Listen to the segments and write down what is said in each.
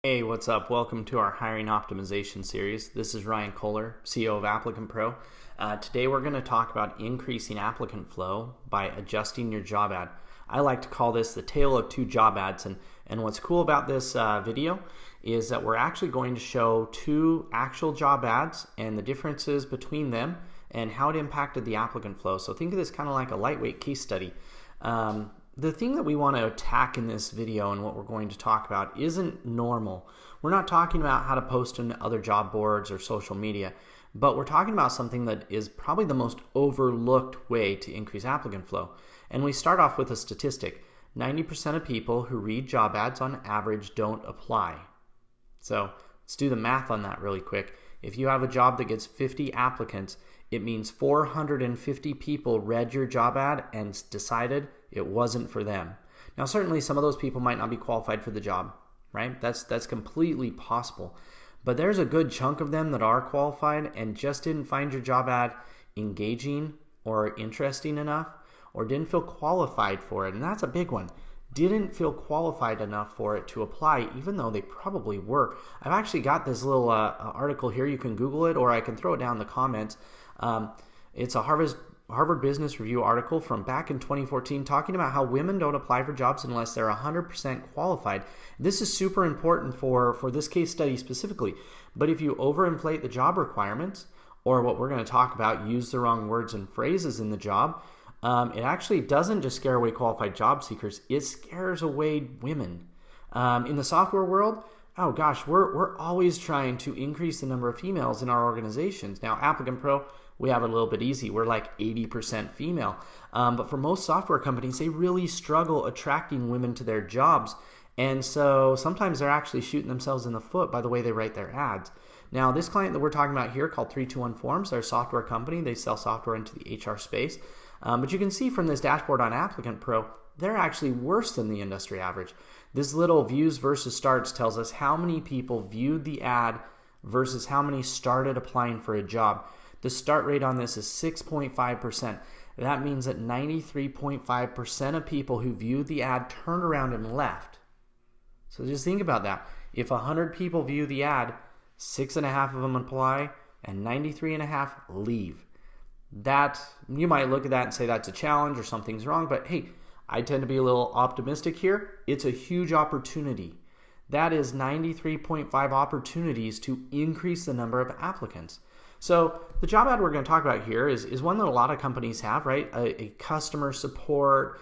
Hey, what's up? Welcome to our hiring optimization series. This is Ryan Kohler, CEO of Applicant Pro. Today we're going to talk about increasing applicant flow by adjusting your job ad. I like to call this the tale of two job ads, and what's cool about this video is that we're actually going to show two actual job ads and the differences between them and how it impacted the applicant flow. So think of this kind of like a lightweight case study. The thing that we want to attack in this video and what we're going to talk about isn't normal. We're not talking about how to post in other job boards or social media, but we're talking about something that is probably the most overlooked way to increase applicant flow. And we start off with a statistic. 90% of people who read job ads on average don't apply. So let's do the math on that really quick. If you have a job that gets 50 applicants, it means 450 people read your job ad and decided it wasn't for them. Now, certainly some of those people might not be qualified for the job, right? That's completely possible. But there's a good chunk of them that are qualified and just didn't find your job ad engaging or interesting enough, or didn't feel qualified for it. And that's a big one. Didn't feel qualified enough for it to apply, even though they probably were. I've actually got this little article here. You can Google it, or I can throw it down in the comments. It's a Harvard Business Review article from back in 2014 talking about how women don't apply for jobs unless they're 100% qualified. This is super important for this case study specifically. But if you overinflate the job requirements, or what we're going to talk about, use the wrong words and phrases in the job, it actually doesn't just scare away qualified job seekers, it scares away women. In the software world, oh gosh, we're always trying to increase the number of females in our organizations. Now, Applicant Pro, we have it a little bit easy. We're like 80% female. But for most software companies, they really struggle attracting women to their jobs. And so sometimes they're actually shooting themselves in the foot by the way they write their ads. Now, this client that we're talking about here called 321 Forms, they're a software company. They sell software into the HR space. But you can see from this dashboard on Applicant Pro, they're actually worse than the industry average. This little views versus starts tells us how many people viewed the ad versus how many started applying for a job. The start rate on this is 6.5%. That means that 93.5% of people who viewed the ad turned around and left. So just think about that. If 100 people view the ad, 6.5 of them apply and 93.5 leave. That, you might look at that and say that's a challenge or something's wrong, but hey, I tend to be a little optimistic here. It's a huge opportunity. That is 93.5 opportunities to increase the number of applicants. So the job ad we're going to talk about here is one that a lot of companies have, right? A customer support,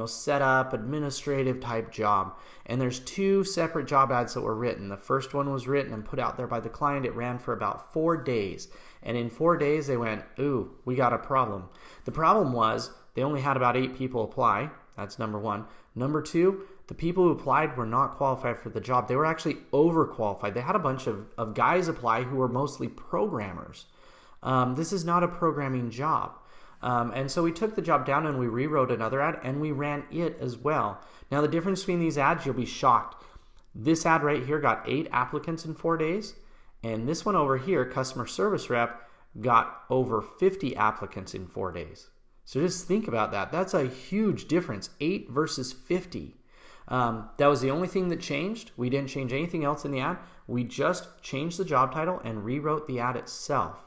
setup, administrative type job. And there's two separate job ads that were written. The first one was written and put out there by the client. It ran for about 4 days. And in 4 days, they went, ooh, we got a problem. The problem was they only had about 8 people apply. That's number one. Number two, the people who applied were not qualified for the job. They were actually overqualified. They had a bunch of guys apply who were mostly programmers. This is not a programming job. And so we took the job down and we rewrote another ad and we ran it as well. Now the difference between these ads, you'll be shocked. This ad right here got 8 applicants in 4 days. And this one over here, customer service rep, got over 50 applicants in 4 days. So just think about that. That's a huge difference, 8 versus 50. That was the only thing that changed. We didn't change anything else in the ad. We just changed the job title and rewrote the ad itself.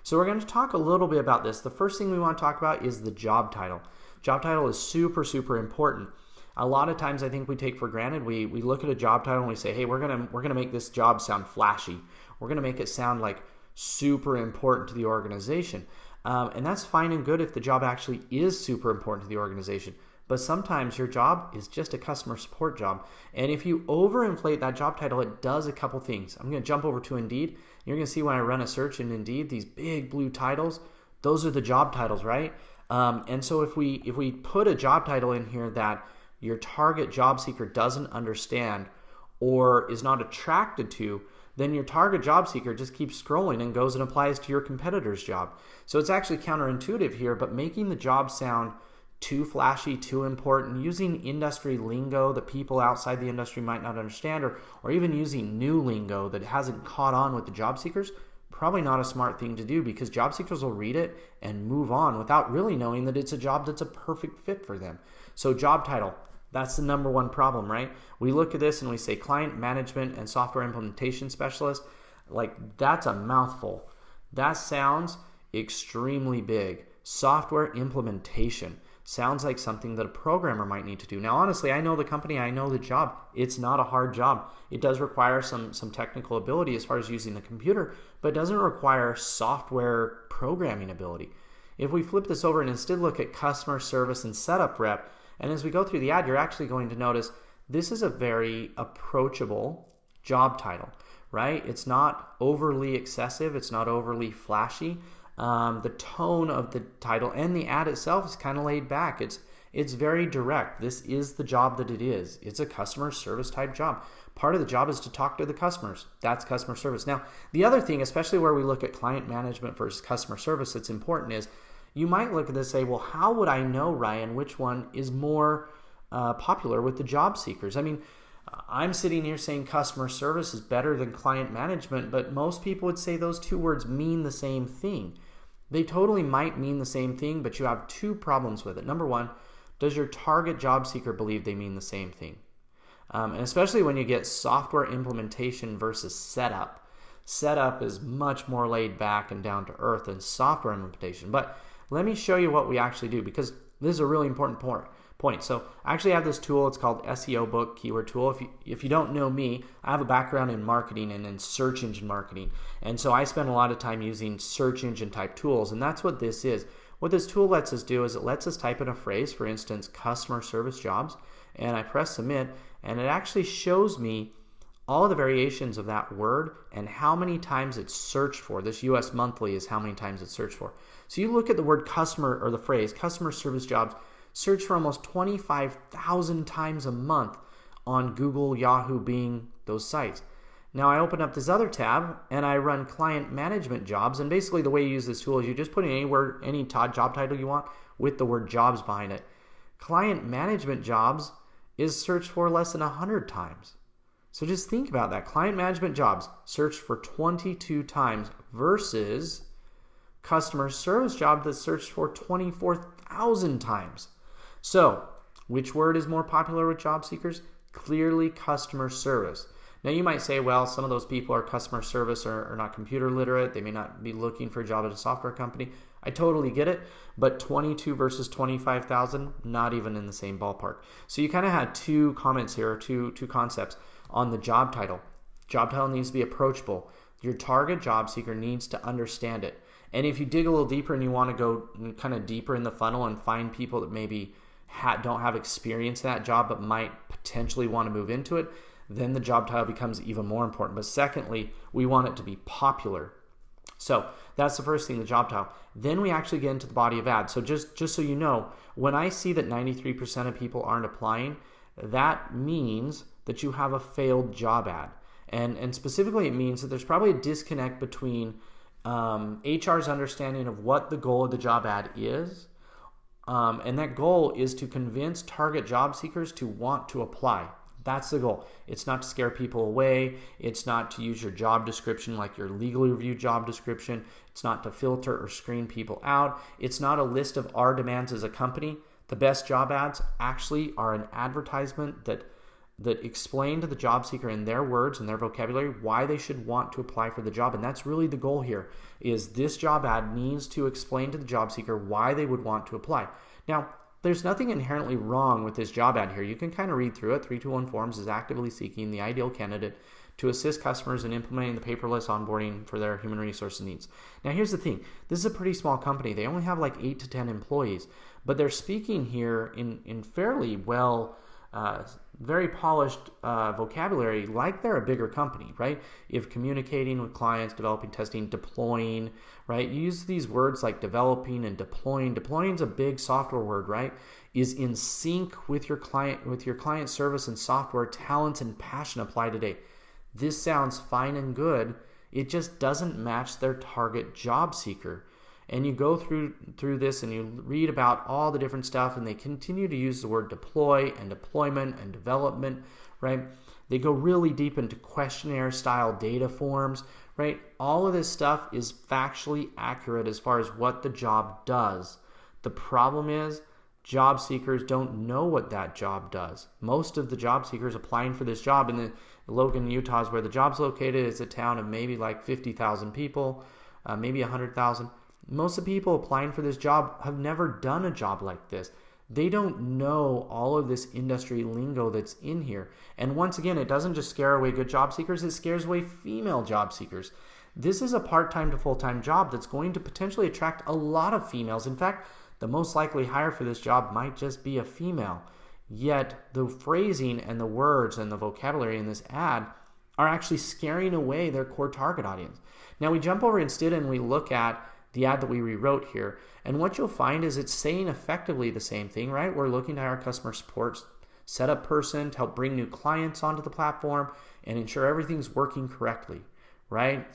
So we're going to talk a little bit about this. The first thing we want to talk about is the job title. Job title is super, super important. A lot of times I think we take for granted, we look at a job title and we say, hey, we're gonna make this job sound flashy. We're gonna make it sound like super important to the organization. And that's fine and good if the job actually is super important to the organization. But sometimes your job is just a customer support job. And if you overinflate that job title, it does a couple things. I'm going to jump over to Indeed. You're going to see when I run a search in Indeed, these big blue titles, those are the job titles, right? And so if we put a job title in here that your target job seeker doesn't understand or is not attracted to, then your target job seeker just keeps scrolling and goes and applies to your competitor's job. So it's actually counterintuitive here, but making the job sound too flashy, too important, using industry lingo that people outside the industry might not understand, or even using new lingo that hasn't caught on with the job seekers, probably not a smart thing to do, because job seekers will read it and move on without really knowing that it's a job that's a perfect fit for them. So job title, That's the number one problem, right? We look at this and we say client management and software implementation specialist. Like, that's a mouthful. That sounds extremely big. Software implementation sounds like something that a programmer might need to do. Now, honestly, I know the company, I know the job. It's not a hard job. It does require some technical ability as far as using the computer, but it doesn't require software programming ability. If we flip this over and instead look at customer service and setup rep, and as we go through the ad, you're actually going to notice this is a very approachable job title, right? It's not overly excessive. It's not overly flashy. The tone of the title and the ad itself is kind of laid back. It's very direct. This is the job that it is. It's a customer service type job. Part of the job is to talk to the customers. That's customer service. Now, the other thing, especially where we look at client management versus customer service, that's important is you might look at this and say, well, how would I know, Ryan, which one is more popular with the job seekers? I mean, I'm sitting here saying customer service is better than client management, but most people would say those two words mean the same thing. They totally might mean the same thing, but you have two problems with it. Number one, does your target job seeker believe they mean the same thing? And especially when you get software implementation versus setup. Setup is much more laid back and down to earth than software implementation. But let me show you what we actually do, because this is a really important point. So I actually have this tool. It's called SEO Book Keyword Tool. If you don't know me, I have a background in marketing and in search engine marketing. And so I spend a lot of time using search engine type tools. And that's what this is. What this tool lets us do is it lets us type in a phrase, for instance, customer service jobs. And I press submit. And it actually shows me all the variations of that word and how many times it's searched for. This US monthly is how many times it's searched for. So you look at the word customer, or the phrase customer service jobs, search for almost 25,000 times a month on Google, Yahoo, Bing, those sites. Now I open up this other tab and I run client management jobs, and basically the way you use this tool is you just put in any word, any job title you want with the word jobs behind it. Client management jobs is searched for less than 100 times. So just think about that. Client management jobs searched for 22 times versus customer service job that's searched for 24,000 times. So, which word is more popular with job seekers? Clearly customer service. Now you might say, well, some of those people are customer service or not computer literate. They may not be looking for a job at a software company. I totally get it, but 22 versus 25,000, not even in the same ballpark. So you kind of had two comments here, two concepts on the job title. Job title needs to be approachable. Your target job seeker needs to understand it. And if you dig a little deeper and you want to go kind of deeper in the funnel and find people that maybe don't have experience in that job but might potentially want to move into it, then the job title becomes even more important. But secondly, we want it to be popular. So that's the first thing, the job title. Then we actually get into the body of ad. So just so you know, when I see that 93% of people aren't applying, that means that you have a failed job ad. And specifically it means that there's probably a disconnect between HR's understanding of what the goal of the job ad is. And that goal is to convince target job seekers to want to apply. That's the goal. It's not to scare people away. It's not to use your job description like your legally reviewed job description. It's not to filter or screen people out. It's not a list of our demands as a company. The best job ads actually are an advertisement that explain to the job seeker in their words and their vocabulary why they should want to apply for the job. And that's really the goal here, is this job ad needs to explain to the job seeker why they would want to apply. Now, there's nothing inherently wrong with this job ad here. You can kind of read through it. 321 Forms is actively seeking the ideal candidate to assist customers in implementing the paperless onboarding for their human resources needs. Now, here's the thing. This is a pretty small company. They only have like 8 to 10 employees, but they're speaking here in fairly well very polished vocabulary, like they're a bigger company, right? If communicating with clients, developing, testing, deploying, right? You use these words like developing and deploying. Deploying is a big software word, right? Is in sync with your client service and software talents and passion apply today. This sounds fine and good. It just doesn't match their target job seeker. And you go through this and you read about all the different stuff, and they continue to use the word deploy and deployment and development, right? They go really deep into questionnaire style data forms, right? All of this stuff is factually accurate as far as what the job does. The problem is job seekers don't know what that job does. Most of the job seekers applying for this job in the Logan, Utah is where the job's located. It's a town of maybe like 50,000 people, maybe 100,000. Most of the people applying for this job have never done a job like this. They don't know all of this industry lingo that's in here. And once again, it doesn't just scare away good job seekers, it scares away female job seekers. This is a part-time to full-time job that's going to potentially attract a lot of females. In fact, the most likely hire for this job might just be a female. Yet the phrasing and the words and the vocabulary in this ad are actually scaring away their core target audience. Now we jump over instead and we look at the ad that we rewrote here. And what you'll find is it's saying effectively the same thing, right? We're looking to hire customer support setup person to help bring new clients onto the platform and ensure everything's working correctly, right?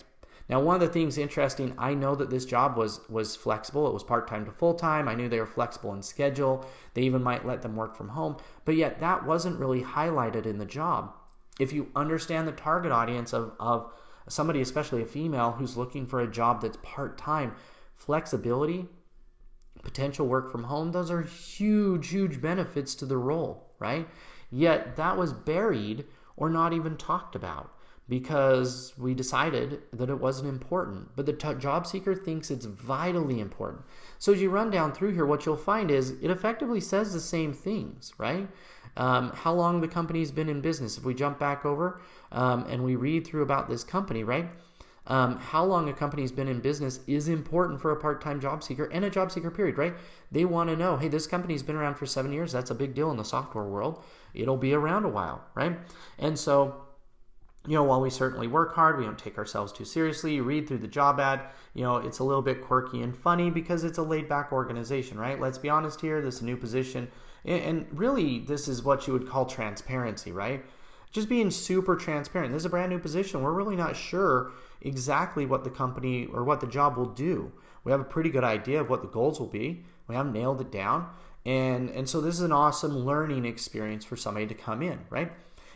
Now, one of the things interesting, I know that this job was flexible. It was part-time to full-time. I knew they were flexible in schedule. They even might let them work from home. But yet that wasn't really highlighted in the job. If you understand the target audience of somebody, especially a female, who's looking for a job that's part-time, flexibility, potential work from home, those are huge, huge benefits to the role, right? Yet that was buried or not even talked about because we decided that it wasn't important. But the job seeker thinks it's vitally important. So as you run down through here, what you'll find is it effectively says the same things, right? How long the company's been in business. If we jump back over and we read through about this company, right? How long a company's been in business is important for a part-time job seeker and a job seeker period, right? They want to know, hey, this company's been around for 7 years. That's a big deal in the software world. It'll be around a while, right? And so, while we certainly work hard, we don't take ourselves too seriously. You read through the job ad, it's a little bit quirky and funny because it's a laid-back organization, right? Let's be honest here. This is a new position. And really, this is what you would call transparency, right? Just being super transparent. This is a brand new position. We're really not sure exactly what the company or what the job will do. We have a pretty good idea of what the goals will be. We haven't nailed it down. And so this is an awesome learning experience for somebody to come in, right?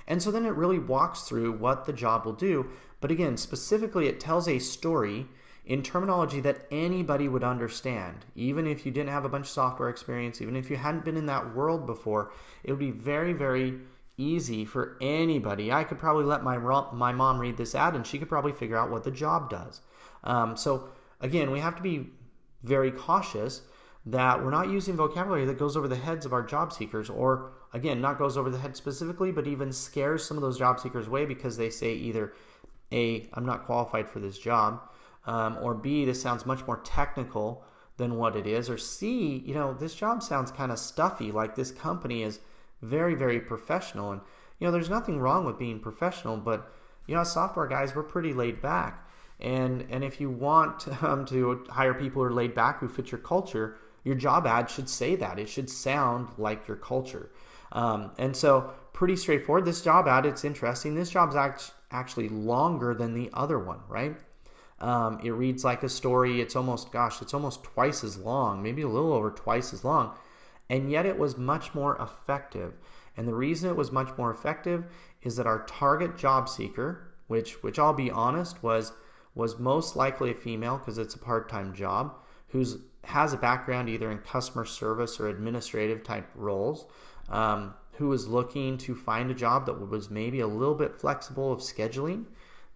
And so then it really walks through what the job will do. But again, specifically, it tells a story in terminology that anybody would understand. Even if you didn't have a bunch of software experience, even if you hadn't been in that world before, it would be very, very easy for anybody. I could probably let my mom read this ad and she could probably figure out what the job does. So again, we have to be very cautious that we're not using vocabulary that goes over the heads of our job seekers, or again, not goes over the head specifically, but even scares some of those job seekers away because they say either A, I'm not qualified for this job, or B, this sounds much more technical than what it is, or C, this job sounds kind of stuffy, like this company is very, very professional. And, there's nothing wrong with being professional, but, as software guys, we're pretty laid back. And if you want to hire people who are laid back, who fit your culture, your job ad should say that. It should sound like your culture. And so pretty straightforward. This job ad, it's interesting. This job's actually longer than the other one, right? It reads like a story. It's almost twice as long, maybe a little over twice as long. And yet it was much more effective. And the reason it was much more effective is that our target job seeker, which I'll be honest, was most likely a female because it's a part-time job, has a background either in customer service or administrative type roles, who was looking to find a job that was maybe a little bit flexible of scheduling.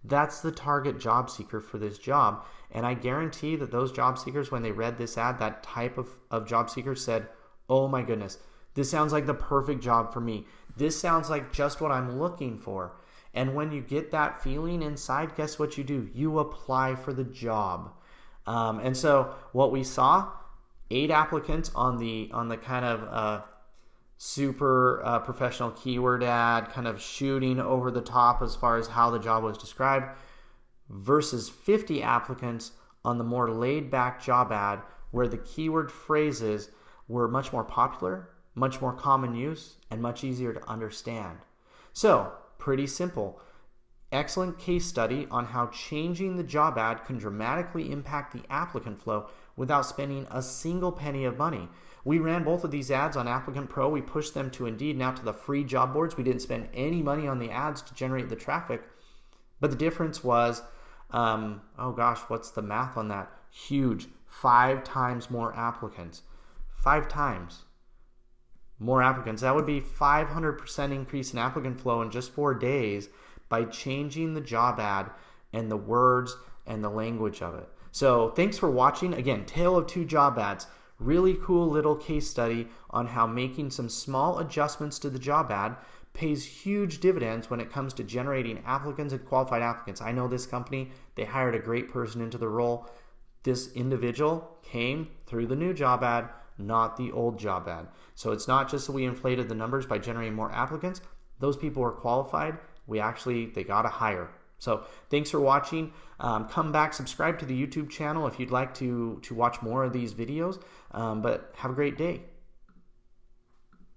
That's the target job seeker for this job. And I guarantee that those job seekers, when they read this ad, that type of job seeker said, oh my goodness, this sounds like the perfect job for me. This sounds like just what I'm looking for. And when you get that feeling inside, guess what you do? You apply for the job. And so what we saw, 8 applicants on the kind of super professional keyword ad, kind of shooting over the top as far as how the job was described, versus 50 applicants on the more laid back job ad where the keyword phrases were much more popular, much more common use, and much easier to understand. So, pretty simple. Excellent case study on how changing the job ad can dramatically impact the applicant flow without spending a single penny of money. We ran both of these ads on Applicant Pro. We pushed them to Indeed and out to the free job boards. We didn't spend any money on the ads to generate the traffic. But the difference was, what's the math on that? Huge. 5 times more applicants. 5 times. more applicants. That would be 500% increase in applicant flow in just 4 days by changing the job ad and the words and the language of it. So thanks for watching. Again, Tale of Two Job Ads. Really cool little case study on how making some small adjustments to the job ad pays huge dividends when it comes to generating applicants and qualified applicants. I know this company, they hired a great person into the role. This individual came through the new job ad, not the old job ad. So it's not just that we inflated the numbers by generating more applicants. Those people were qualified. They got a hire. So thanks for watching. Come back, subscribe to the YouTube channel if you'd like to watch more of these videos. But have a great day.